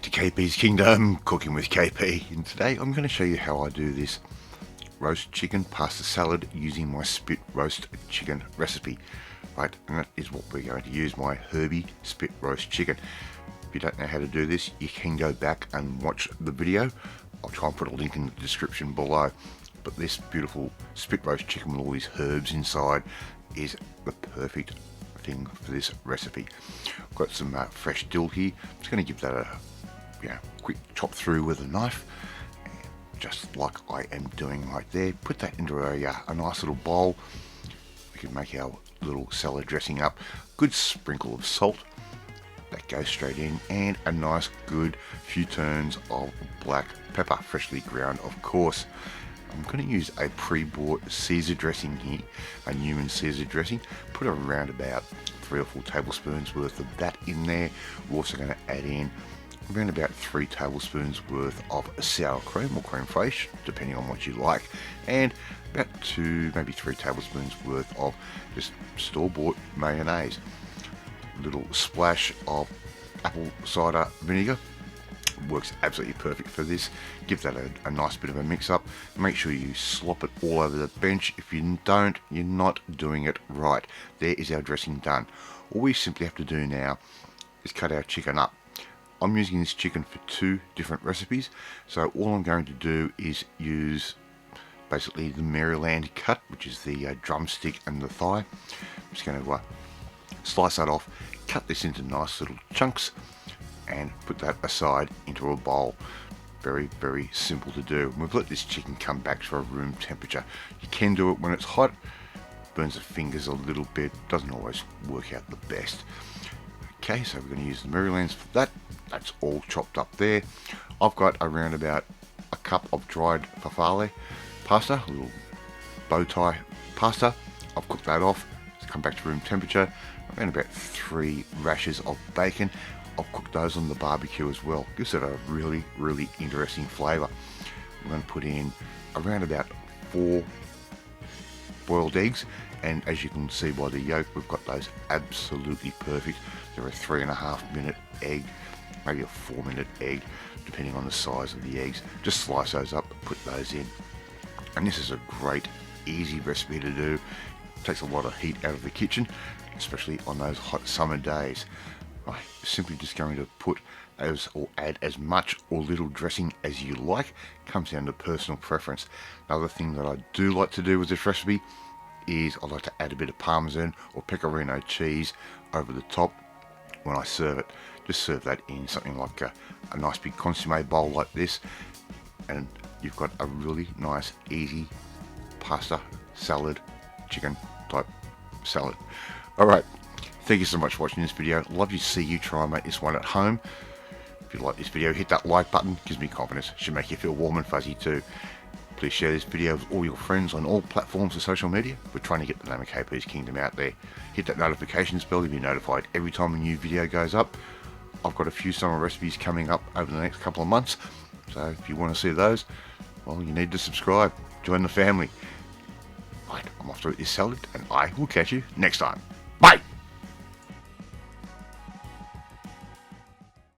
to KP's Kingdom, cooking with KP, and today I'm going to show you how I do this roast chicken pasta salad using my spit roast chicken recipe. Right, and that is what we're going to use, my herby spit roast chicken. If you don't know how to do this, you can go back and watch the video. I'll try and put a link in the description below. But this beautiful spit roast chicken with all these herbs inside is the perfect thing for this recipe. I've got some fresh dill here. I'm just going to give that a quick chop through with a knife, and just like I am doing right there. Put that into a nice little bowl. We can make our little salad dressing up. Good sprinkle of salt that goes straight in, and a nice good few turns of black pepper, freshly ground of course. I'm going to use a pre-bought Caesar dressing here, a Newman Caesar dressing. Put around about 3 or 4 tablespoons worth of that in there. We're also going to add in around about 3 tablespoons worth of sour cream or creme fraiche, depending on what you like, and about 2, maybe 3 tablespoons worth of just store-bought mayonnaise. A little splash of apple cider vinegar works absolutely perfect for this. Give that a nice bit of a mix up. Make sure you slop it all over the bench. If you don't, you're not doing it right. There is our dressing done. All we simply have to do now is cut our chicken up. I'm using this chicken for 2 different recipes, so all I'm going to do is use basically the Maryland cut, which is the drumstick and the thigh. I'm just going to slice that off, cut this into nice little chunks, and put that aside into a bowl. Very, very simple to do. We've let this chicken come back to a room temperature. You can do it when it's hot. Burns the fingers a little bit. Doesn't always work out the best. Okay, so we're going to use the Marylands for that. That's all chopped up there. I've got around about a cup of dried farfalle pasta, a little bow tie pasta. I've cooked that off. It's come back to room temperature. Around about 3 rashers of bacon. I've cooked those on the barbecue as well. Gives it a really, really interesting flavour. I'm going to put in around about 4 boiled eggs, and as you can see by the yolk, we've got those absolutely perfect. They're a 3.5-minute egg, maybe a 4-minute egg, depending on the size of the eggs. Just slice those up, put those in. And this is a great, easy recipe to do. It takes a lot of heat out of the kitchen, especially on those hot summer days. I'm simply just going to put or add as much or little dressing as you like. Comes down to personal preference. Another thing that I do like to do with this recipe is I like to add a bit of Parmesan or Pecorino cheese over the top when I serve it. Just serve that in something like a nice big consomme bowl like this, and you've got a really nice, easy pasta, salad, chicken type salad. Alright, thank you so much for watching this video. Love to see you try and make this one at home. If you like this video, hit that like button. Gives me confidence. Should make you feel warm and fuzzy too. Please share this video with all your friends on all platforms of social media. We're trying to get the name of KP's Kingdom out there. Hit that notifications bell to be notified every time a new video goes up. I've got a few summer recipes coming up over the next couple of months, so if you want to see those, well, you need to subscribe. Join the family. Right, I'm off to eat this salad, and I will catch you next time. Bye!